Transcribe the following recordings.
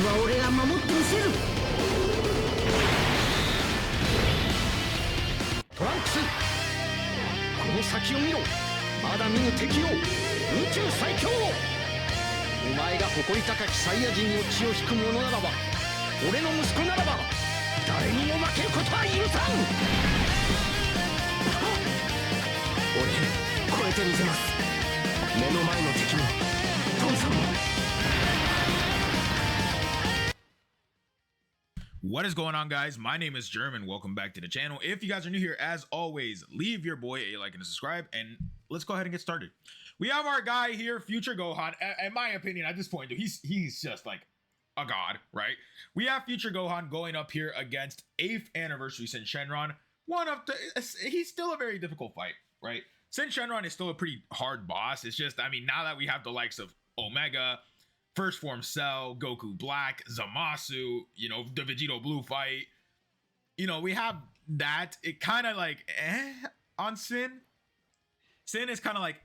は俺が守ってみせる。トランクス、この先を見ろ。まだ見ぬ敵よ、宇宙最強。お前が誇り高きサイヤ人の血を引く者ならば、俺の息子ならば誰にも負けることは許さん。俺超えてみせます。目の前の敵もトンさんも。What is going on, guys? My name is Jerm and welcome back to the channel. If you guys are new here, as always, leave your boy a like and a subscribe, and let's go ahead and get started. We have our guy here, Future Gohan. In my opinion, at this point, dude, he's just like a god, right? We have Future Gohan going up here against 8th anniversary SYN SHENRON. He's still a very difficult fight, right? SYN SHENRON is still a pretty hard boss. It's just, I mean, now that we have the likes of Omega, First Form Cell, Goku Black, Zamasu, you know, the Vegito Blue fight, you know, we have that. It kind of like on SYN. SYN is kind of like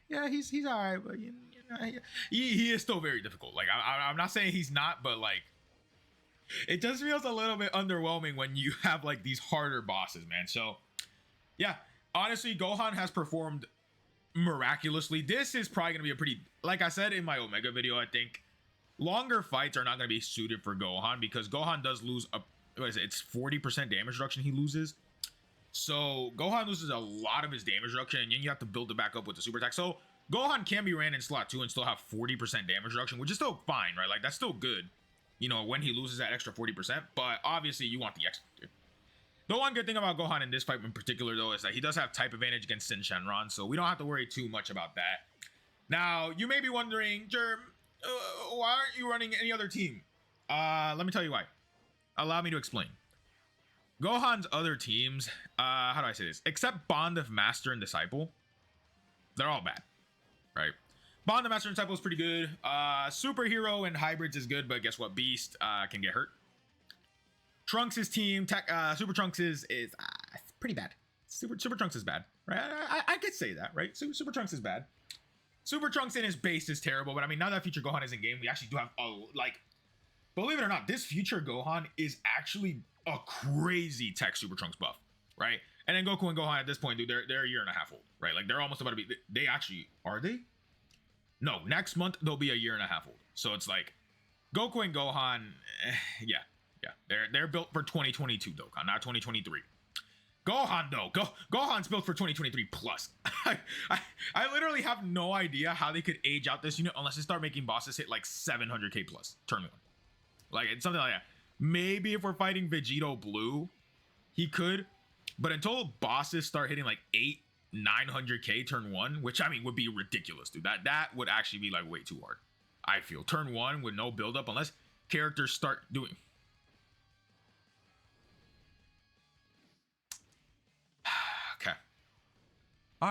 yeah, he's all right, but you know, he is still very difficult. Like I'm not saying he's not, but like it just feels a little bit underwhelming when you have like these harder bosses, man. So yeah, honestly, Gohan has performed miraculously. This is probably gonna be a pretty, like I said in my Omega video, I think longer fights are not gonna be suited for Gohan because Gohan does lose a, what is it, it's 40% damage reduction he loses. So Gohan loses a lot of his damage reduction, and then you have to build it back up with the super attack. So Gohan can be ran in slot 2 and still have 40% damage reduction, which is still fine, right? Like that's still good, you know, when he loses that extra 40%, but obviously you want the extra. The one good thing about Gohan in this fight in particular, though, is that he does have type advantage against SYN SHENRON, so we don't have to worry too much about that. Now, you may be wondering, Jerm, why aren't you running any other team? Let me tell you why. Allow me to explain. Gohan's other teams, how do I say this? Except Bond of Master and Disciple, they're all bad, right? Bond of Master and Disciple is pretty good. Superhero and Hybrids is good, but guess what? Beast can get hurt. Trunks' team, Super Trunks is pretty bad. Super Trunks is bad, right? I could say that, right? Super Trunks is bad. Super Trunks in his base is terrible, but I mean, now that Future Gohan is in game, we actually do have believe it or not, this Future Gohan is actually a crazy tech Super Trunks buff, right? And then Goku and Gohan at this point, dude, they're a year and a half old, right? Like they're almost about to be. They actually are they? No, next month they'll be a year and a half old. So it's like Goku and Gohan, yeah. Yeah, they're built for 2022 Dokkan, not 2023. Gohan though, Gohan's built for 2023 plus. I literally have no idea how they could age out this unit unless they start making bosses hit like 700k plus turn 1. Like it's something like that. Maybe if we're fighting Vegito Blue, he could, but until bosses start hitting like 900k turn 1, which I mean would be ridiculous, dude. That would actually be like way too hard. I feel turn 1 with no build up unless characters start doing. All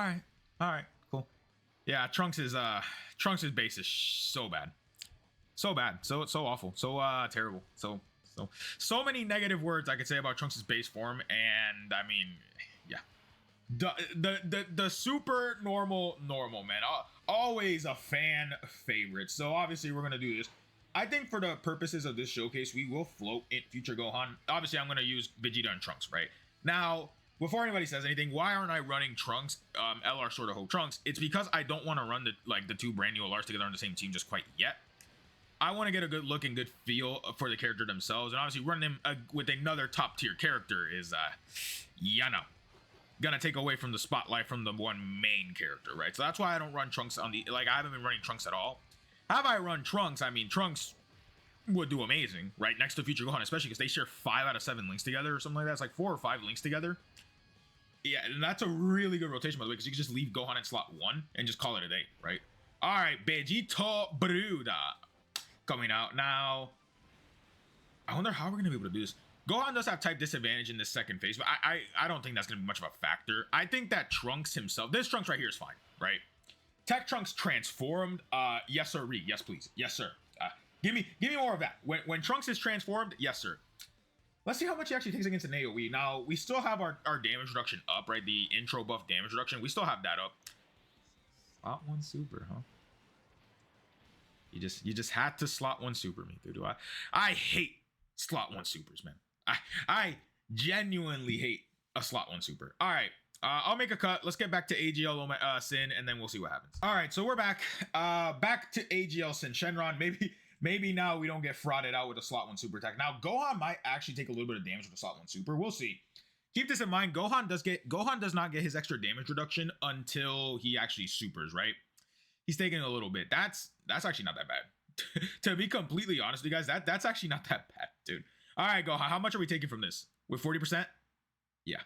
right, cool. Yeah, Trunks' base is so bad, so awful, so terrible, so many negative words I could say about Trunks' base form, and I mean, yeah, the super normal man, always a fan favorite. So obviously we're gonna do this. I think for the purposes of this showcase, we will float in Future Gohan. Obviously, I'm gonna use Vegeta and Trunks right now. Before anybody says anything, why aren't I running Trunks, LR Sword of Hope Trunks? It's because I don't want to run the two brand new LRs together on the same team just quite yet. I want to get a good look and good feel for the character themselves, and obviously running them with another top tier character is, gonna take away from the spotlight from the one main character, right? So that's why I don't run Trunks on the, like, I haven't been running Trunks at all. Have I run Trunks? I mean, Trunks would do amazing, right? Next to Future Gohan, especially because they share 5 out of 7 links together or something like that. It's like 4 or 5 links together. Yeah, and that's a really good rotation, by the way, because you can just leave Gohan in slot 1 and just call it a day, right? All right, Vegito Bruda coming out now. I wonder how we're going to be able to do this. Gohan does have type disadvantage in this second phase, but I don't think that's going to be much of a factor. I think that Trunks himself, this Trunks right here is fine, right? Tech Trunks transformed, yes sir, yes please, yes sir. Give me more of that. When Trunks is transformed, yes sir. Let's see how much he actually takes against an AoE. Now, we still have our damage reduction up, right? The intro buff damage reduction. We still have that up. Slot 1 super, huh? You just had to slot one super me, dude. I hate slot one supers, man. I genuinely hate a slot one super. All right. I'll make a cut. Let's get back to AGL SYN, and then we'll see what happens. All right, so we're back. Back to AGL SYN Shenron. Maybe now we don't get frauded out with a slot one super attack. Now Gohan might actually take a little bit of damage with a slot one super. We'll see. Keep this in mind. Gohan does not get his extra damage reduction until he actually supers, right? He's taking a little bit. That's actually not that bad. To be completely honest with you guys, that's actually not that bad, dude. All right, Gohan, how much are we taking from this? With 40%? Yeah.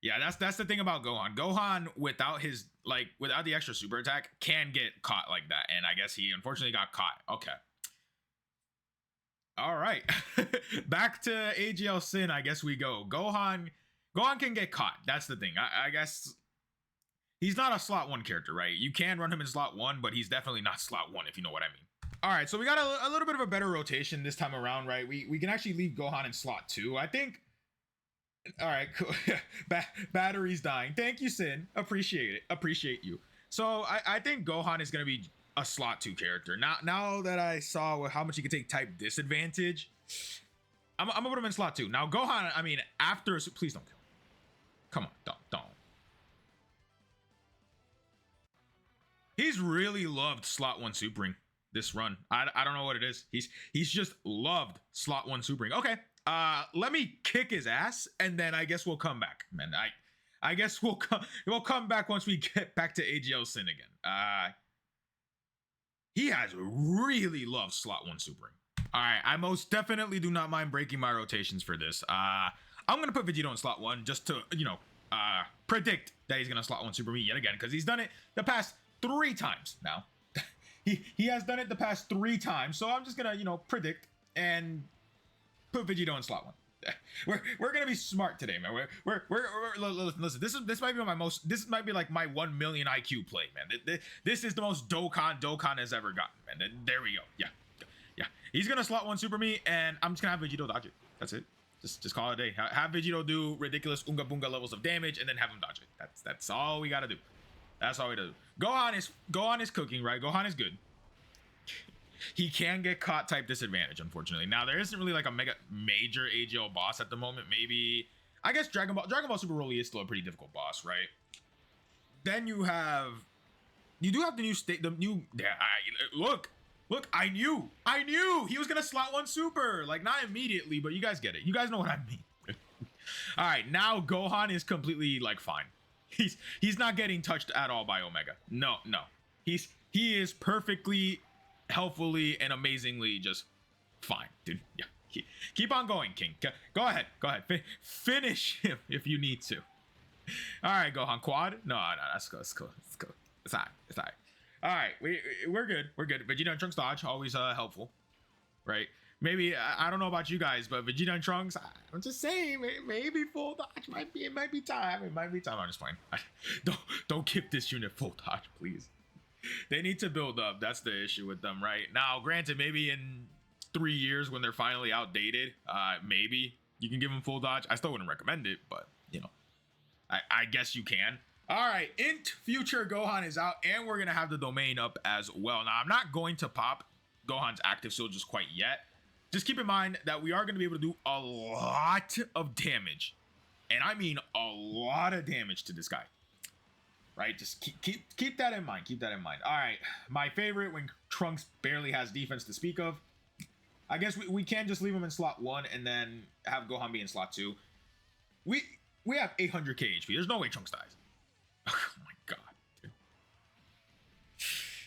Yeah, that's the thing about Gohan. Gohan, without the extra super attack, can get caught like that. And I guess he unfortunately got caught. Okay. All right. Back to AGL SYN, I guess we go. Gohan can get caught. That's the thing. I guess he's not a slot 1 character, right? You can run him in slot 1, but he's definitely not slot 1, if you know what I mean. All right, so we got a little bit of a better rotation this time around, right? We can actually leave Gohan in slot 2. I think. All right, cool. Battery's dying. Thank you, SYN. Appreciate it. Appreciate you. So I think Gohan is going to be a slot 2 character. Now that I saw how much he can take type disadvantage, I'm going to put him in slot 2. Now, Gohan, I mean, after... Please don't kill him. Come on, don't. He's really loved slot 1 supering this run. I don't know what it is. He's just loved slot 1 supering. Okay. Let me kick his ass, and then I guess we'll come back, man. I guess we'll come back once we get back to AGL SYN again. He has really loved slot 1 supering. All right, I most definitely do not mind breaking my rotations for this. I'm gonna put Vegito in slot 1 just to predict that he's gonna slot 1 super me yet again, because he's done it the past 3 times now. he has done it the past 3 times, so I'm just gonna predict and put Vegito in slot 1. We're gonna be smart today, man. We're listen. This might be like my 1 million IQ play, man. This is the most Dokkan has ever gotten, man. There we go. Yeah. He's gonna slot 1 super me, and I'm just gonna have Vegito dodge it. That's it. Just call it a day. Have Vegito do ridiculous Unga Bunga levels of damage, and then have him dodge it. That's all we gotta do. That's all we gotta do. Gohan is cooking, right? Gohan is good. He can get caught type disadvantage, unfortunately. Now, there isn't really like a major AGL boss at the moment. Maybe, I guess Dragon Ball Super Broly is still a pretty difficult boss, right? Then you do have the new look, I knew he was gonna slot 1 super, like not immediately, but you guys get it. You guys know what I mean. All right, now Gohan is completely like fine. He's not getting touched at all by Omega. No. He is perfectly, healthfully, and amazingly just fine, dude. Yeah, keep on going, King. Go ahead. Finish him if you need to. All right, Gohan quad. No, that's cool. It's cool. It's all right. All right, we're good. Vegeta and Trunks dodge, always helpful, right? Maybe I don't know about you guys, but Vegeta and Trunks, I'm just saying, maybe full dodge it might be time. I'm just playing. Don't keep this unit full dodge, please. They need to build up. That's the issue with them right now. Granted, maybe in 3 years when they're finally outdated, maybe you can give them full dodge. I still wouldn't recommend it, but I guess you can. All right, Int Future Gohan is out, and we're gonna have the domain up as well. Now, I'm not going to pop Gohan's active seal just quite yet. Just keep in mind that we are going to be able to do a lot of damage, and I mean a lot of damage to this guy. Right? Just keep that in mind. All right, my favorite when Trunks barely has defense to speak of. I guess we can just leave him in slot 1 and then have Gohan be in slot 2. We have 800k HP. There's no way Trunks dies. Oh my god, dude.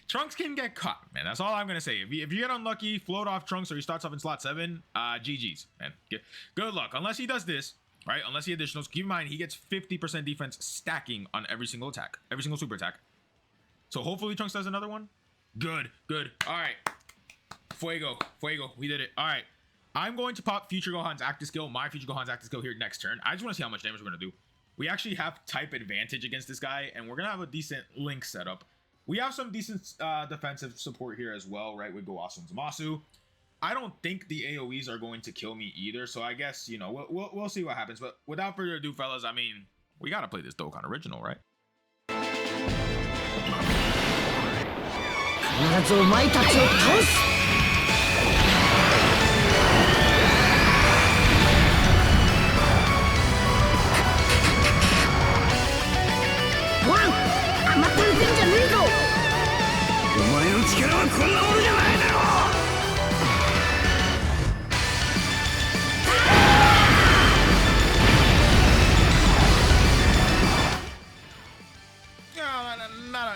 Trunks can get caught, man. That's all I'm gonna say. If you get unlucky, float off Trunks, or he starts off in slot 7, GG's, man. Good luck. Unless he does this, right? Unless he additionals. Keep in mind, he gets 50% defense stacking on every single attack, every single super attack. So hopefully Trunks does another one. Good. All right. Fuego. We did it. All right. I'm going to pop Future Gohan's active skill, my Future Gohan's active skill here next turn. I just want to see how much damage we're going to do. We actually have type advantage against this guy, and we're going to have a decent link setup. We have some decent defensive support here as well, right, with Goasu and Zamasu. I don't think the AoEs are going to kill me either, so I guess, we'll see what happens. But without further ado, fellas, I mean, we got to play this Dokkan original, right? ずお前たちを倒す。ごはん、甘ったれてんじゃねえぞ。お前の力はこんなものじゃないだろう。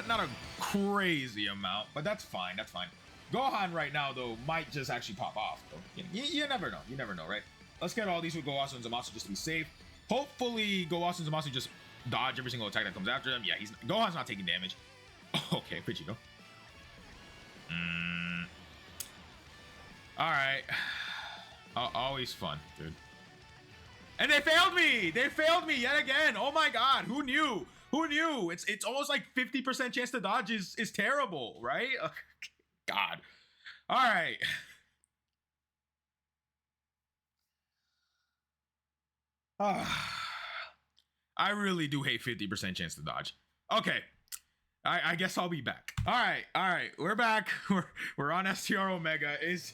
Not a crazy amount, but that's fine. That's fine. Gohan right now though might just actually pop off. Though. You never know. You never know, right? Let's get all these with Gowasu and Zamasu just to be safe. Hopefully, Gowasu and Zamasu just dodge every single attack that comes after them. Yeah, Gohan's not taking damage. Okay, Vegito. All right. Always fun, dude. And they failed me. They failed me yet again. Oh my god, who knew? Who knew? It's almost like 50% chance to dodge is terrible, right? God. All right. I really do hate 50% chance to dodge. Okay. I guess I'll be back. All right. We're back. We're on STR Omega. Is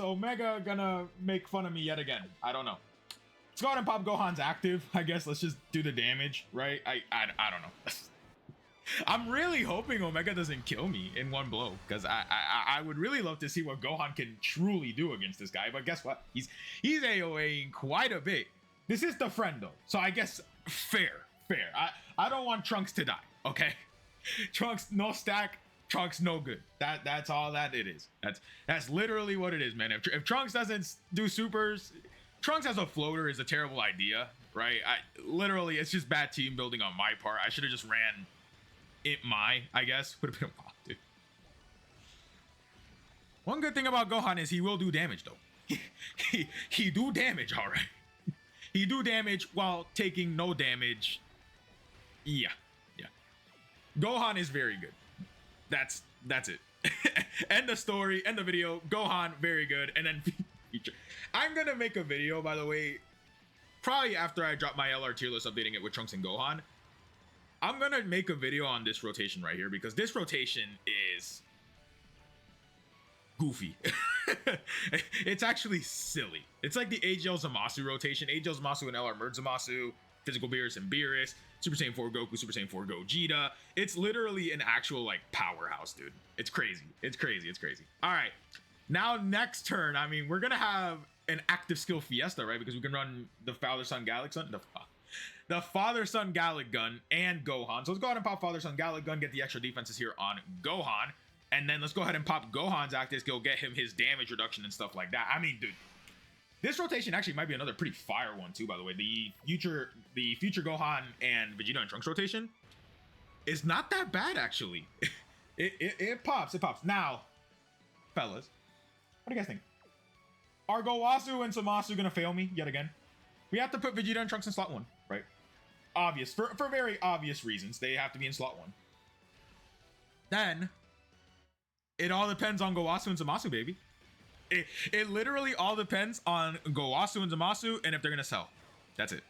Omega gonna make fun of me yet again? I don't know. Let's go ahead and pop Gohan's active. I guess let's just do the damage, right? I don't know. I'm really hoping Omega doesn't kill me in one blow, because I would really love to see what Gohan can truly do against this guy. But guess what? He's AOAing quite a bit. This is the friend though, so I guess fair. I don't want Trunks to die. Okay, Trunks no stack. Trunks no good. That's all that it is. That's literally what it is, man. If Trunks doesn't do supers. Trunks as a floater is a terrible idea, right? Literally, it's just bad team building on my part. I should have just ran I guess. Would have been a pop, dude. One good thing about Gohan is he will do damage, though. He do damage, all right. He do damage while taking no damage. Yeah. Gohan is very good. That's it. End the story, end the video. Gohan, very good. And then feature. I'm gonna make a video, by the way, probably after I drop my LR tier list updating it with Trunks and Gohan. I'm gonna make a video on this rotation right here, because this rotation is goofy. It's actually silly. It's like the AGL Zamasu rotation. AGL Zamasu and LR merge Zamasu, Physical Beerus and Beerus, Super Saiyan 4 Goku, Super Saiyan 4 Gogeta. It's literally an actual like powerhouse, dude. It's crazy. All right. Now, next turn, I mean, we're going to have an active skill fiesta, right? Because we can run the Father-Son Gallic Gun, the Father-Son Gallic Gun and Gohan. So let's go ahead and pop Father-Son Gallic Gun, get the extra defenses here on Gohan. And then let's go ahead and pop Gohan's active skill, get him his damage reduction and stuff like that. I mean, dude, this rotation actually might be another pretty fire one too, by the way. The future Gohan and Vegeta and Trunks rotation is not that bad, actually. It pops. Now, fellas, what do you guys think? Are Gowasu and Zamasu gonna fail me yet again? We have to put Vegeta and Trunks in slot 1, right? Obvious, for very obvious reasons, they have to be in slot 1. Then, it all depends on Gowasu and Zamasu, baby. It literally all depends on Gowasu and Zamasu and if they're gonna sell. That's it.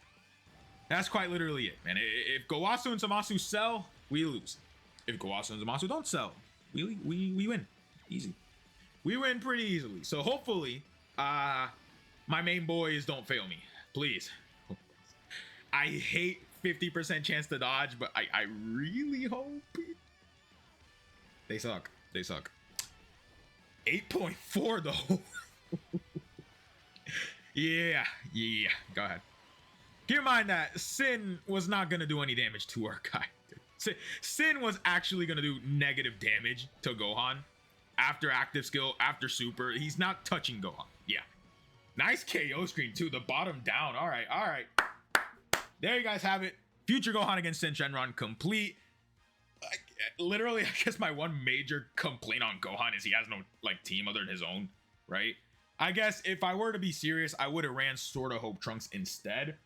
That's quite literally it, man. If Gowasu and Zamasu sell, we lose. If Gowasu and Zamasu don't sell, we win. Easy. We win pretty easily. So hopefully, my main boys don't fail me. Please. I hate 50% chance to dodge, but I really hope they suck. 8.4 though. yeah. Go ahead. Keep in mind that SYN was not gonna do any damage to our guy. SYN was actually gonna do negative damage to Gohan after active skill, after super. He's not touching Gohan. Yeah. Nice KO screen too. The bottom down. All right. There you guys have it. Future Gohan against SYN Shenron complete. Literally, I guess my one major complaint on Gohan is he has no like team other than his own, right? I guess if I were to be serious, I would have ran Sorta Hope Trunks instead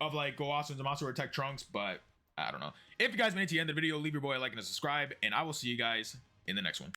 of like Gowasu and Zamasu or Tech Trunks, but I don't know. If you guys made it to the end of the video, leave your boy a like and a subscribe, and I will see you guys in the next one.